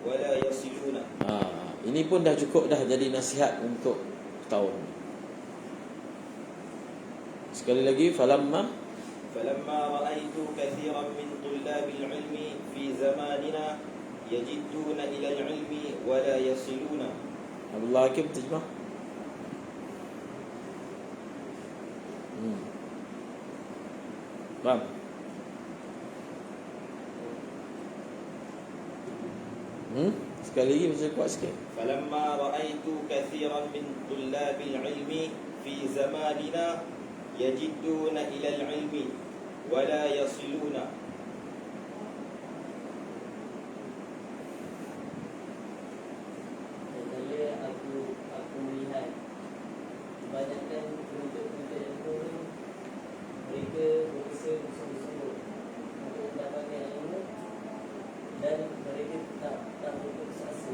ولا يصلون. Ini pun dah cukup dah jadi nasihat untuk tahun. Sekali lagi, falamma رأيت كثيرا من طلاب العلم في زماننا يجدون إلى العلم ولا يصلون. Abdullah Hakim terjemah. Faham? Sekali lagi baca kuat sikit. فلما رأيت كثيرا من طلاب العلم في زماننا يجدون إلى العلم ولا يصلون. Aku melihat kebanyakan penuntut-penuntut ilmu mereka berusaha bersungguh-sungguh untuk mendapatkan ilmu dan mereka tak berputus asa.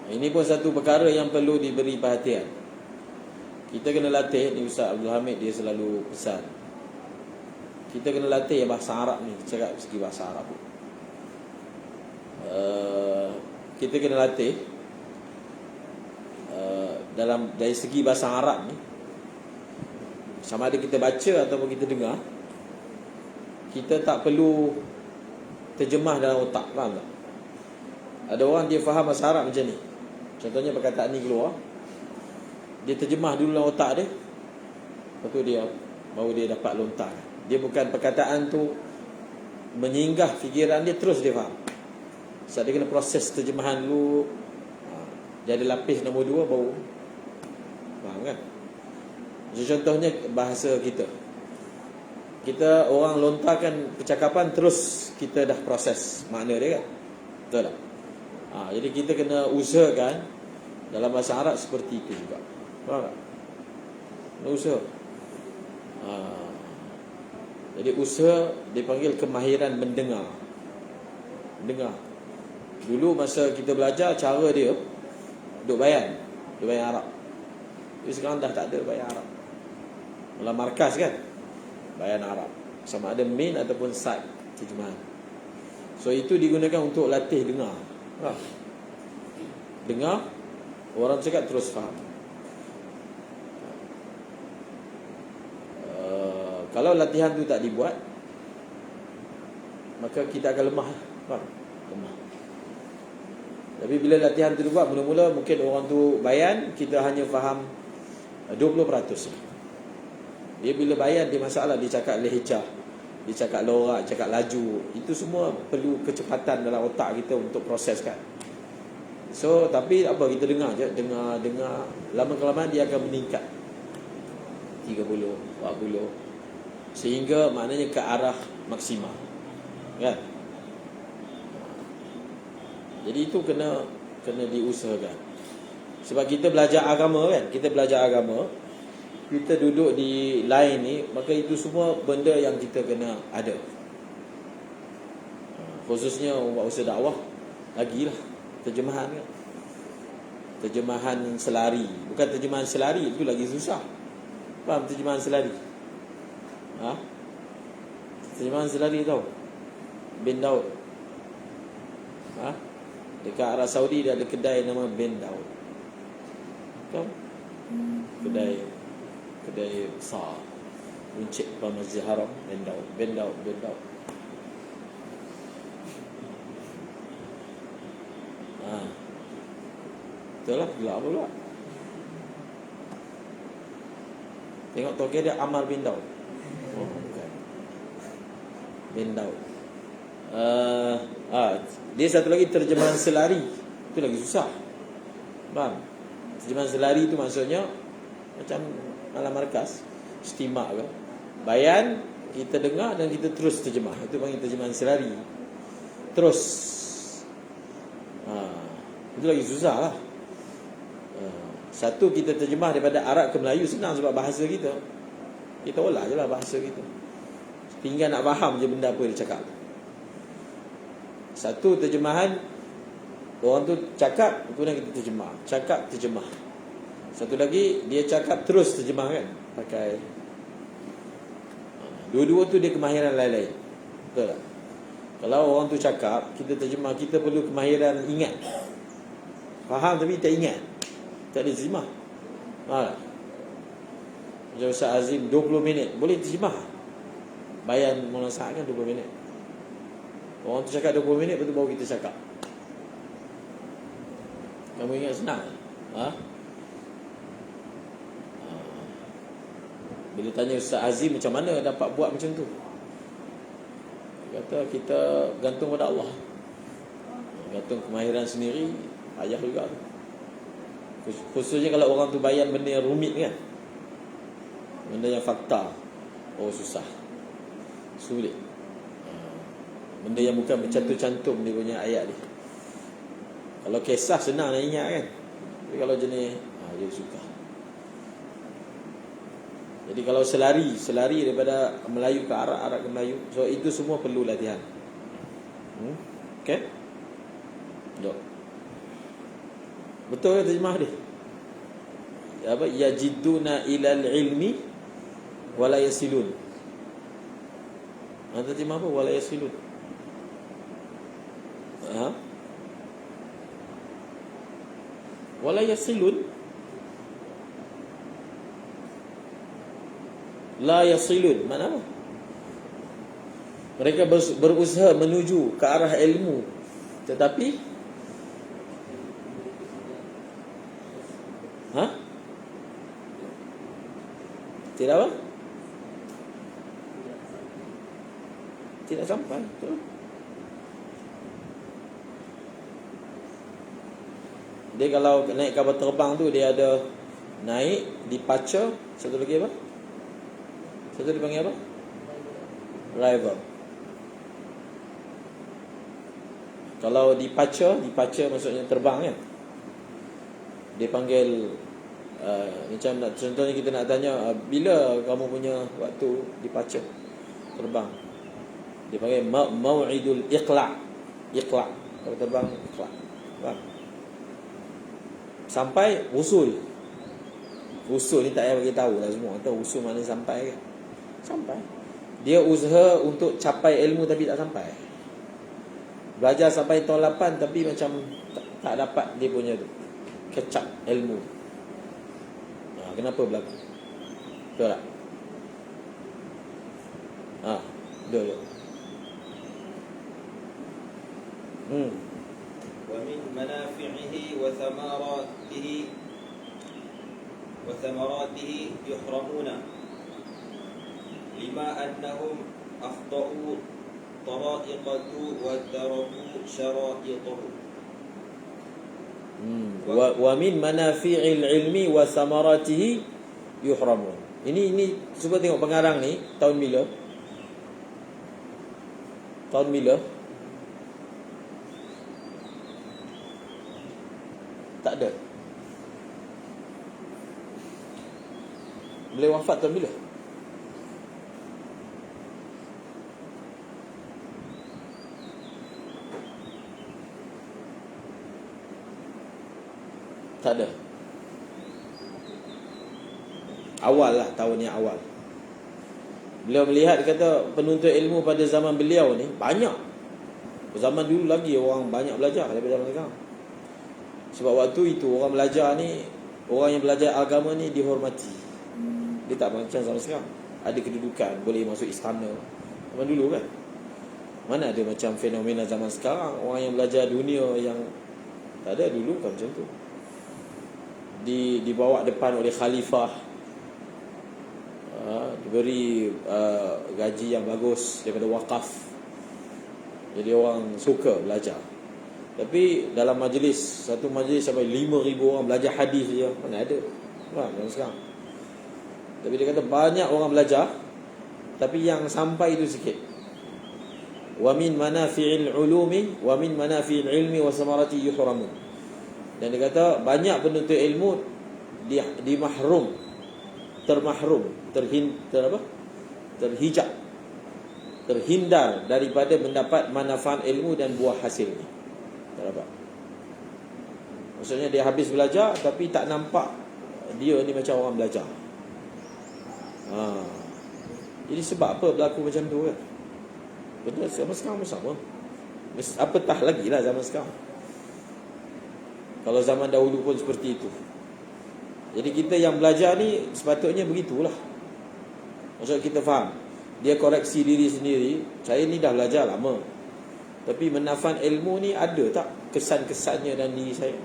Ini pun satu perkara yang perlu diberi perhatian. Kita kena latih. Ni Ustaz Abdul Hamid dia selalu pesan, kita kena latih bahasa Arab ni. Cakap segi bahasa Arab, kita kena latih dalam dari segi bahasa Arab ni. Sama ada kita baca ataupun kita dengar, kita tak perlu terjemah dalam otak. Faham tak? Ada orang dia faham bahasa Arab macam ni. Contohnya perkataan ni keluar, dia terjemah dulu dalam otak dia, lepas tu baru dia dapat lontar. Dia bukan perkataan tu menyinggah fikiran dia, terus dia faham. So dia kena proses terjemahan dulu. Dia ada lapis nombor 2 baru faham kan. Contohnya bahasa kita, orang lontarkan percakapan, terus kita dah proses makna dia kan. Betul tak? Jadi kita kena usahakan dalam bahasa Arab seperti itu juga. Faham tak? Kena usaha. Jadi usaha dipanggil kemahiran mendengar. Dulu masa kita belajar, cara dia duk bayan Arab. Tapi sekarang dah tak ada bayan Arab. Dalam markas kan, bayan Arab, sama ada min ataupun sad terjemahan. So itu digunakan untuk latih dengar. Dengar, orang cakap terus faham. Kalau latihan tu tak dibuat, maka kita akan lemah. Lemah. Tapi bila latihan tu dibuat, mula-mula mungkin orang tu bayan, kita hanya faham 20%. Dia bila bayan, dia masalah, dia cakap lehjah, dia cakap lorak, cakap laju. Itu semua perlu kecepatan dalam otak kita untuk proseskan. So, tapi apa, kita dengar je, dengar. Lama-kelamaan dia akan meningkat 30, 40, sehingga maknanya ke arah maksimal kan. Jadi itu kena diusahakan. Sebab kita belajar agama kan, kita duduk di line ni, maka itu semua benda yang kita kena ada. Khususnya buat usaha dakwah, lagilah terjemahan kan. Terjemahan selari. Bukan terjemahan selari, itu lagi susah. Faham terjemahan selari? Terjemahan selari tahu? Bin Daud. Dekat Arab Saudi dia ada kedai nama Bin Daud. Tahu? Kedai besar, runcit depan Masjid Haram. Bin Daud. Betul lah, gelap pula. Tengok tokoh dia Ammar bin Daud. Bukan. Bin Daud. Dia satu lagi terjemahan selari. Itu lagi susah. Faham? Terjemahan selari itu maksudnya macam malam markas, istimak ke, bayan, kita dengar dan kita terus terjemah. Itu panggil terjemahan selari. Terus itu lagi susah lah. Satu, kita terjemah daripada Arab ke Melayu senang sebab bahasa kita olah je lah bahasa kita. Tinggal nak faham je benda apa dia cakap. Satu terjemahan, orang tu cakap, kemudian kita terjemah. Cakap, terjemah. Satu lagi, dia cakap terus terjemah kan, pakai. Dua-dua tu dia kemahiran lain-lain. Betul tak? Kalau orang tu cakap, kita terjemah, kita perlu kemahiran ingat. Faham tapi tak ingat, tak ada terjemah. Macam Ustaz Azim 20 minit boleh terjemah. Bayan munasahat kan 20 minit. Orang tu cakap 20 minit, lepas tu baru kita cakap. Kamu ingat senang? Bila tanya Ustaz Azim macam mana dapat buat macam tu, dia kata kita gantung pada Allah. Gantung kemahiran sendiri, payah juga tu. Khususnya kalau orang tu bayan benda yang rumit kan, benda yang fakta, susah, sulit. Benda yang bukan bercantum-cantum dia punya ayat ni. Kalau kisah senang nak ingat kan, tapi kalau jenis dia suka. Jadi kalau selari daripada Melayu ke Arab, Arab ke Melayu, so itu semua perlu latihan. Okay? Jom. Betul ke terjemah dia? Apa? Yajiduna ilal ilmi wala yasilun. Terjemah apa? Wala yasilun. Wala yasilun. La yasilun, mana apa? Mereka berusaha menuju ke arah ilmu, tetapi tidak apa? Tidak sampai. Betul? Dia kalau naik kapal terbang tu, dia ada naik, departure, satu lagi apa? Satu dipanggil apa? Arrival. Kalau departure maksudnya terbang kan. Dia panggil macam contohnya kita nak tanya, bila kamu punya waktu departure, terbang, dia panggil mau'idul iqla'. Kalau terbang iqla'. Faham? Sampai usul ni tak payah bagi tahu lah semua. Tahu usul mana sampai kan? Sampai. Dia usaha untuk capai ilmu tapi tak sampai. Belajar sampai tahun 8 tapi macam tak dapat dia punya tu, catch up ilmu. Kenapa berlaku? Betul tak? Betul. Wa min manafi'ihi wa thamaratihi yuhramuna lima annahum akhta'u tara'iqatu wa taraku syara'iqahu. Wa min manafi'il ilmi wa thamaratihi yuhramun. Ini cuba tengok pengarang ni tahun bila? Tahun bila? Tak ada. Beliau wafat tahun bila? Tak ada. Awal lah, tahun yang awal. Beliau melihat, kata penuntut ilmu pada zaman beliau ni banyak. Zaman dulu lagi orang banyak belajar daripada zaman sekarang. Sebab waktu itu orang belajar ni, orang yang belajar agama ni dihormati. Dia tak macam zaman sekarang, ada kedudukan, boleh masuk istana. Zaman dulu kan, mana ada macam fenomena zaman sekarang, orang yang belajar dunia yang tak ada. Dulu kan macam tu, dibawa depan oleh khalifah, diberi gaji yang bagus daripada wakaf, jadi orang suka belajar. Tapi dalam majlis, satu majlis sampai 5,000 orang belajar hadis je, mana ada kan sekarang. Tapi dia kata banyak orang belajar, tapi yang sampai itu sikit. Wa min manafi'il ulumi wa min manafi'il ilmi wa samarati yuhramun. Dan dia kata banyak penuntut ilmu dimahrum, termahrum, terhijab, terhindar daripada mendapat manfaat ilmu dan buah hasilnya. Tak dapat. Maksudnya dia habis belajar tapi tak nampak dia ni macam orang belajar. Jadi sebab apa berlaku macam tu kan? Benda zaman sekarang pun sama. Apatah lagi lah zaman sekarang. Kalau zaman dahulu pun seperti itu. Jadi kita yang belajar ni sepatutnya begitulah. Maksud kita faham. Dia koreksi diri sendiri. Saya ni dah belajar lama, tapi menafan ilmu ni ada tak kesan-kesannya dalam diri saya?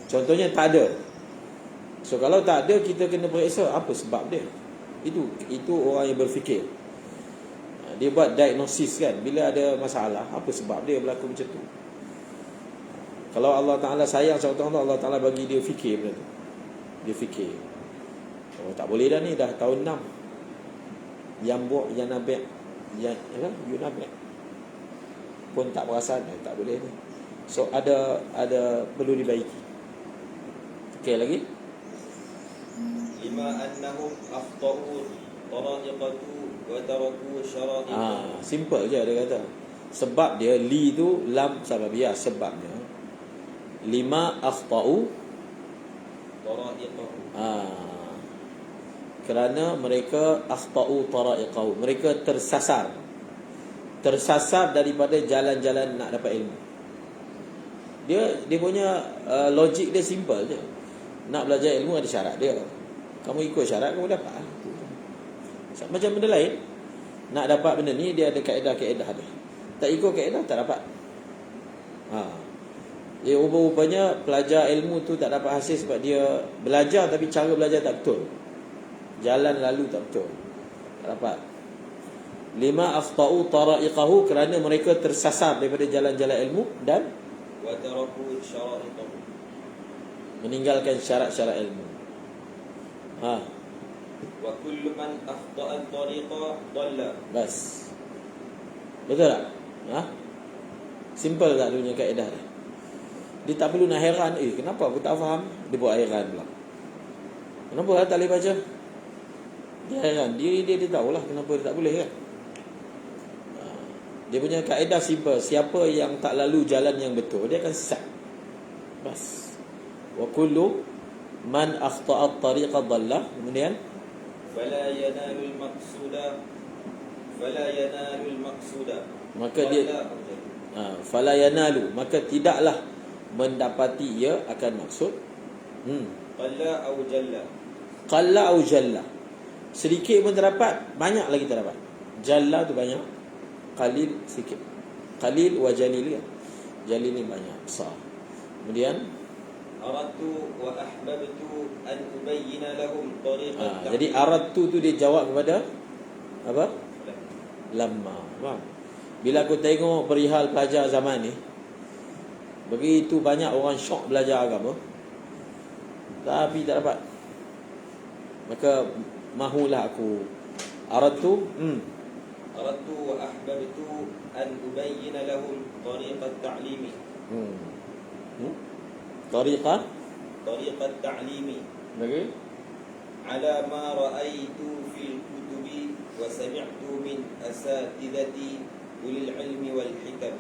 Contohnya tak ada. So kalau tak ada, kita kena periksa apa sebab dia. Itu orang yang berfikir. Dia buat diagnosis kan. Bila ada masalah, apa sebab dia berlaku macam tu. Kalau Allah Ta'ala sayang seorang tu, Allah Ta'ala bagi dia fikir benda tu. Dia fikir, oh tak boleh dah ni, dah tahun 6. Yang buat, yang nabek, you nabek pun tak perasan, tak boleh ni. So ada perlu dibaiki. Okey lagi. Lima annahum akhtau tariqatu wa taraku syara'i. Simple je dia kata. Sebab dia li tu lam sababiyah, sebabnya. Lima akhtau tariqahu. Kerana mereka akhtau tariqahu, mereka tersasar daripada jalan-jalan nak dapat ilmu. Dia punya logik dia simple je. Nak belajar ilmu ada syarat dia. Kamu ikut syarat, kamu dapat. Macam benda lain, nak dapat benda ni dia ada kaedah-kaedah dia. Tak ikut kaedah tak dapat. Dia rupanya pelajar ilmu tu tak dapat hasil sebab dia belajar tapi cara belajar tak betul. Jalan lalu tak betul. Tak dapat. Lima akhtau tariqahu, kerana mereka tersasar daripada jalan-jalan ilmu dan wa taraku syara'iqahu, meninggalkan syarat-syarat ilmu. Wa kullu man akhta'a at-tariqa dhalla. Bas. Betul tak? Simple tak dia punya kaedah dia? Dia tak perlu nak heran, kenapa aku tak faham? Dia buat heran pula. Kenapa tak boleh baca? Dia heran. Dia tahulah kenapa dia tak boleh kan? Dia punya kaedah simple. Siapa yang tak lalu jalan yang betul, dia akan sesat. Bas. Wa kullu man akhta'a at-tariqa dhalla. Kemudian fala yanalul maqsuda. Maka dia fala yanalu, maka tidaklah mendapati ia akan maksud. Qalla au jalla. Sedikit pun terdapat, banyak lagi terdapat. Jalla tu banyak, qalil sikit. Qalil wa jalil kan. Jalil ni banyak, besar. Kemudian aradtu wa ahbabtu an ubayyana lahum tariqat. Jadi aradtu tu dia jawab kepada apa? Lamma. Faham? Bila aku tengok perihal pelajar zaman ni, begitu banyak orang syok belajar agama tapi tak dapat, maka mahulah aku aradtu wa ahbabtu an ubayyana lahum tariqat ta'limi. Tariqat ta'limi lagi ala ma ra'aitu fil kutubi wa sami'tu min asatidati ulil ilmi wal hikam.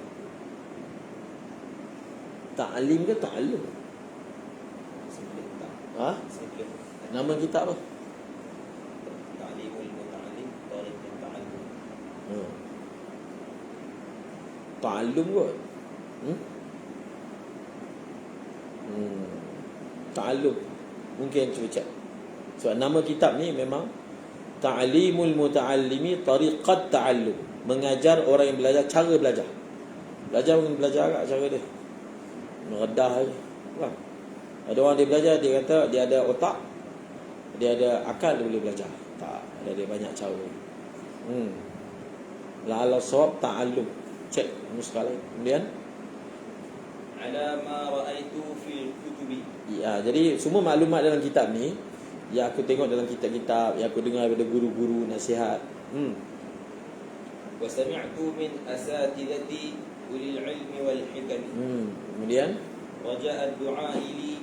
Ta'lim ke ta'allum? Nama kitab apa? Ta'limul muta'allim, tariqat ta'allum. Ta'allum kot. Ta'allum. Mungkin cuba cek. Sebab nama kitab ni memang Ta'limul muta'allimi tariqat ta'allum. Mengajar orang yang belajar cara belajar. Belajar mungkin belajar agak cara dia meredah je. Faham? Ada orang dia belajar, dia kata dia ada otak, dia ada akal, dia boleh belajar. Tak, ada dia banyak cara. La'ala sawab ta'allum. Cek muskal lain. Kemudian ala ma ra'aitu fil kutubi. Ya, jadi semua maklumat dalam kitab ni yang aku tengok dalam kitab-kitab, yang aku dengar daripada guru-guru nasihat. Wa sami'tu min asatidati ulil ilmi wal hikam. Kemudian raja'a ad-du'a li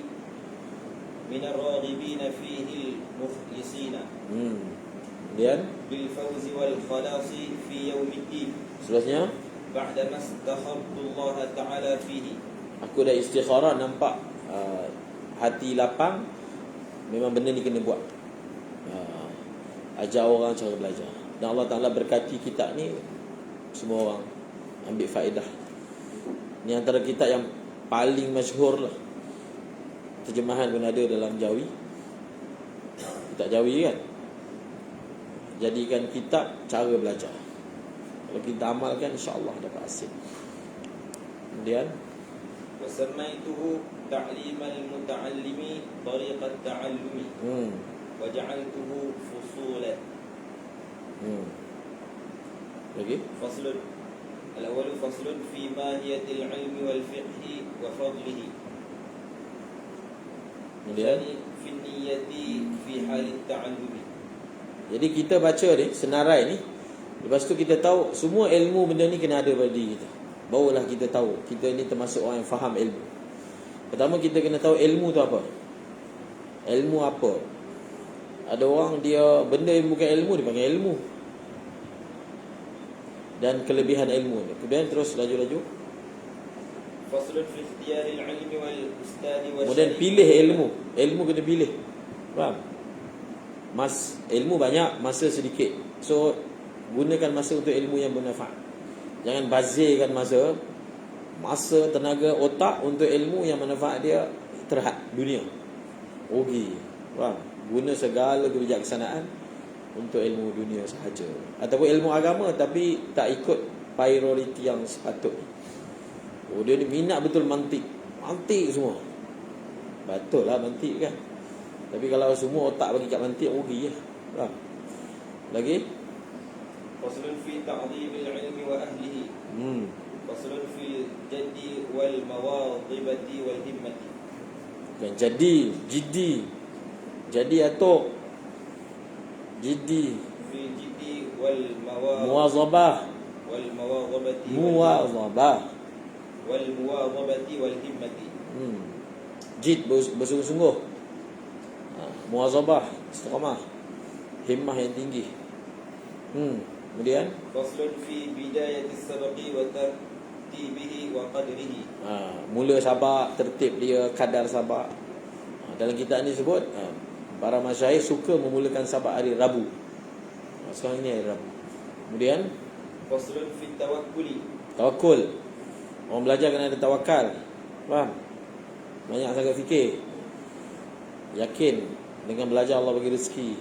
min ar-raghibin fihi al-mukhlisin. Kemudian bil fawz wal khalas fi yaumiddin. Seterusnya ba'da mastakhartu Allah Ta'ala fihi. Aku dah istikharah, nampak hati lapang, memang benda ni kena buat. Ajar orang cara belajar. Dan Allah Ta'ala berkati kitab ni semua orang ambil faedah. Ni antara kitab yang paling masyhur lah. Terjemahan pun ada dalam Jawi. Kitab Jawi kan. Jadikan kitab cara belajar. Kalau kita amalkan, insya-Allah dapat hasil. Kemudian وسميته تعليم المتعلم طريق التعلم وجعلته فصولا. Lagi? فصل الأول فصل في ماهية العلم والفقه وفضله. Kemudian الثاني في النية في حال التعلم. jadi kita baca ni, senarai ni, lepas tu kita tahu semua ilmu benda ni kena ada pada diri kita. Barulah kita tahu kita ni termasuk orang yang faham ilmu. Pertama kita kena tahu ilmu tu apa. Ilmu apa? Ada orang dia benda yang bukan ilmu dia panggil ilmu. Dan kelebihan ilmu ni. Kemudian terus laju-laju. فصل في اختيار العلم والأستاذ Kemudian pilih ilmu. Ilmu kena pilih. Faham? Ilmu banyak, masa sedikit. So gunakan masa untuk ilmu yang bermanfaat. Jangan bazirkan masa, tenaga, otak untuk ilmu yang manfaat dia terhad dunia. Rugi. Faham? Guna segala kebijaksanaan untuk ilmu dunia sahaja. Ataupun ilmu agama tapi tak ikut prioriti yang sepatutnya. Oh, dia ni minat betul mantik. Mantik semua. Betul lah mantik kan. Tapi kalau semua otak bagi kat mantik, rugi lah. Faham? Lagi? فصل في تعظيم العلم وأهله. فصل في الجد والمواظبة والهمة. Kan jiddi atau jiddi في الجد والمواظبة muwazabah والمواظبة والهمة. Jid bersungguh-sungguh. Muwazabah istiqamah. Himmah yang tinggi. Kemudian فصل في بداية السبق وترتيبه وقدره. Mula sabak, tertib dia, kadar sabak. Dalam kitab ni sebut para masyayikh suka memulakan sabak hari Rabu. Sekarang ni hari Rabu. Kemudian فصل في التوكل. tawakul. Orang belajar kena ada tawakal. Faham? Banyak sangat fikir. Yakin dengan belajar Allah bagi rezeki.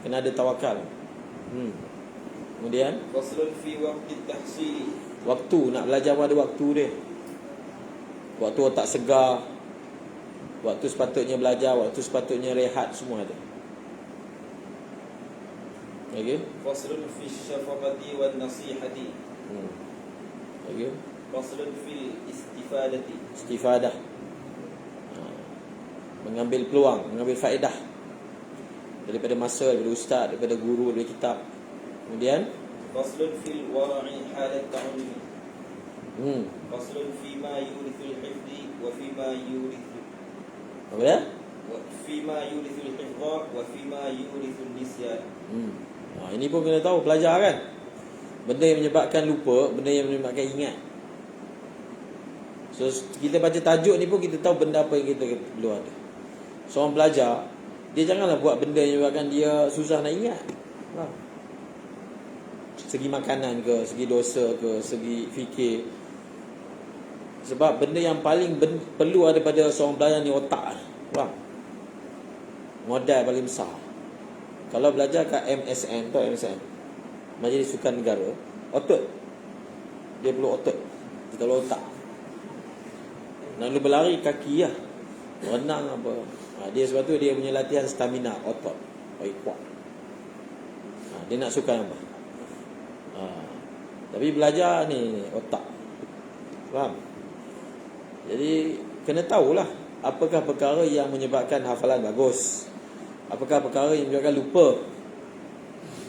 Kena ada tawakal. Kemudian فصل في وقت التحصيل. waktu nak belajar pun ada waktu dia. Waktu otak segar, waktu sepatutnya belajar, waktu sepatutnya rehat, semua ada. Lagi? فصل في الشفقة والنصيحة. Lagi? فصل في الاستفادة. Istifadah. Mengambil peluang, mengambil faedah daripada masa, daripada ustaz, daripada guru, daripada kitab. Kemudian فصل في الورع حال التعلم. فصل فيما يورث الحفظ وفيما يورث apa dia? فيما يورث الحفظ وفيما يورث النسيان. Ini pun kena tahu, pelajar kan. Benda yang menyebabkan lupa, benda yang menyebabkan ingat. So kita baca tajuk ni pun kita tahu benda apa yang kita perlu ada. Seorang belajar, dia janganlah buat benda yang menyebabkan dia susah nak ingat. Segi makanan ke, segi dosa ke, segi fikir. Sebab benda yang paling perlu ada pada seorang belajar ni otak. Modal paling besar. Kalau belajar kat MSN, tahu MSN? Majlis Sukan Negara, otot. Dia perlu otot. Dia perlu otak. Nak lu berlari kaki lah. Renang apa. Dia sebab tu dia punya latihan stamina, otot. Baik kuat. Dia nak sukan apa? Tapi belajar ni otak. Faham? Jadi kena tahulah apakah perkara yang menyebabkan hafalan bagus. Apakah perkara yang menyebabkan lupa.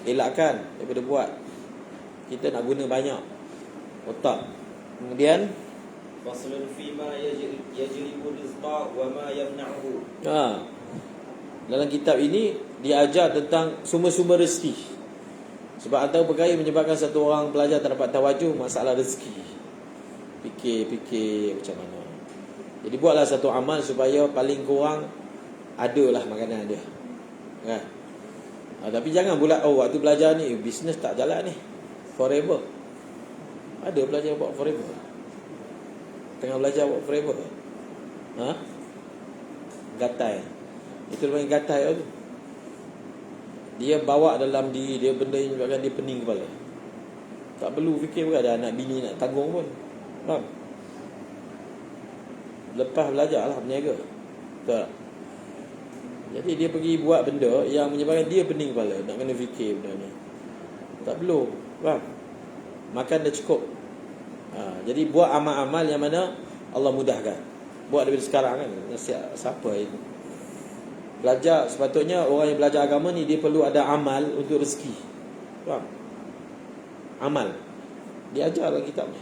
Elakkan daripada buat. Kita nak guna banyak otak. Kemudian فصل فيما يجلب الرزق وما يمنعه. Dalam kitab ini diajar tentang sumber-sumber rezeki. Sebab antara perkara yang menyebabkan satu orang pelajar tak dapat tawajuh, masalah rezeki. Fikir macam mana. Jadi buatlah satu amal supaya paling kurang adalah makanan dia. Kan? Tapi jangan pula waktu belajar ni bisnes tak jalan ni. forever. Ada belajar buat forever. Tengah belajar buat forever. Ha? Gatai. Itu panggil gatai tu. Dia bawa dalam diri dia benda yang menyebabkan dia pening kepala. Tak perlu fikir pun ada anak bini nak tanggung pun. Faham? Lepas belajar lah berniaga. Betul tak? Jadi dia pergi buat benda yang menyebabkan dia pening kepala, nak kena fikir benda ni. Tak perlu. Faham? Makan dah cukup. Jadi buat amal-amal yang mana Allah mudahkan. Buat daripada sekarang kan. Siapa itu? Belajar, sepatutnya orang yang belajar agama ni dia perlu ada amal untuk rezeki. Faham? Amal. Dia ajar dalam kitab ni.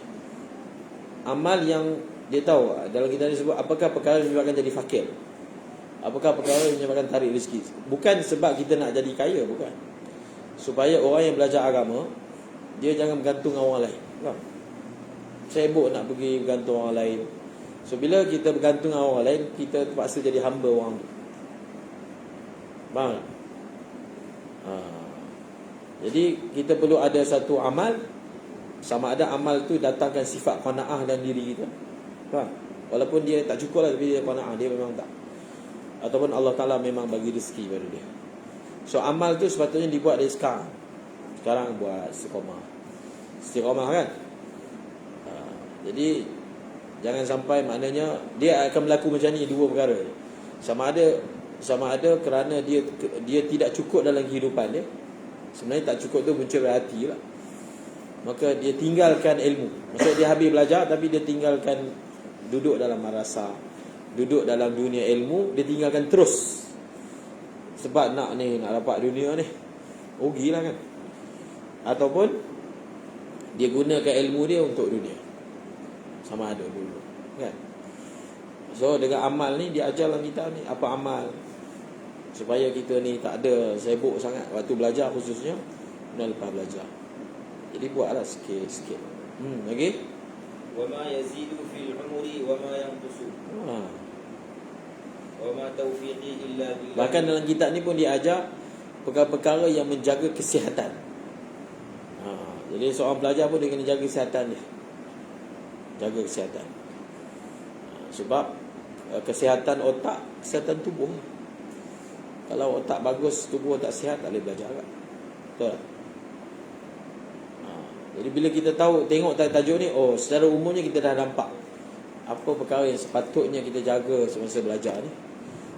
Amal yang dia tahu dalam kitab ni sebut apakah perkara yang menyebabkan jadi fakir. Apakah perkara yang menyebabkan tarik rezeki. Bukan sebab kita nak jadi kaya, bukan. Supaya orang yang belajar agama dia jangan bergantung dengan orang lain. Faham? Sibuk nak pergi bergantung orang lain. So bila kita bergantung dengan orang lain, kita terpaksa jadi hamba orang tu. Faham tak? Jadi kita perlu ada satu amal. Sama ada amal tu datangkan sifat qanaah dalam diri kita. Faham? Walaupun dia tak cukup lah, tapi dia qanaah, dia memang tak. Ataupun Allah Ta'ala memang bagi rezeki pada dia. So amal tu sepatutnya dibuat dari sekarang. Sekarang buat istiqamah. Istiqamah kan? Jadi jangan sampai, maknanya dia akan berlaku macam ni, dua perkara. Sama ada kerana dia tidak cukup dalam kehidupan dia. Sebenarnya tak cukup tu muncul dari hati lah. Maka dia tinggalkan ilmu. Maksudnya dia habis belajar tapi dia tinggalkan duduk dalam madrasah, duduk dalam dunia ilmu, dia tinggalkan terus. Sebab nak dapat dunia ni, rugilah kan. Ataupun dia gunakan ilmu dia untuk dunia. Sama ada dulu kan. So dengan amal ni dia ajar dalam kitab ni apa amal, supaya kita ni tak ada sibuk sangat waktu belajar khususnya dan lepas belajar. Jadi buatlah sikit-sikit. Okey. Wa ma yazidu fil umri wa ma yanqusu. Wa ma taufiqi illa billah. Bahkan dalam kitab ni pun dia ajar perkara-perkara yang menjaga kesihatan. Jadi seorang pelajar pun dia kena jaga kesihatan dia. Jaga kesihatan. Sebab kesihatan otak, kesihatan tubuh. Kalau otak bagus, tubuh tak sihat, tak boleh belajar kan? Betul. Jadi bila kita tahu, tengok tajuk ni, secara umumnya kita dah nampak apa perkara yang sepatutnya kita jaga semasa belajar ni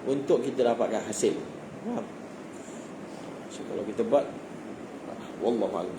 untuk kita dapatkan hasil. Faham? So kalau kita buat, wallahu a'lam.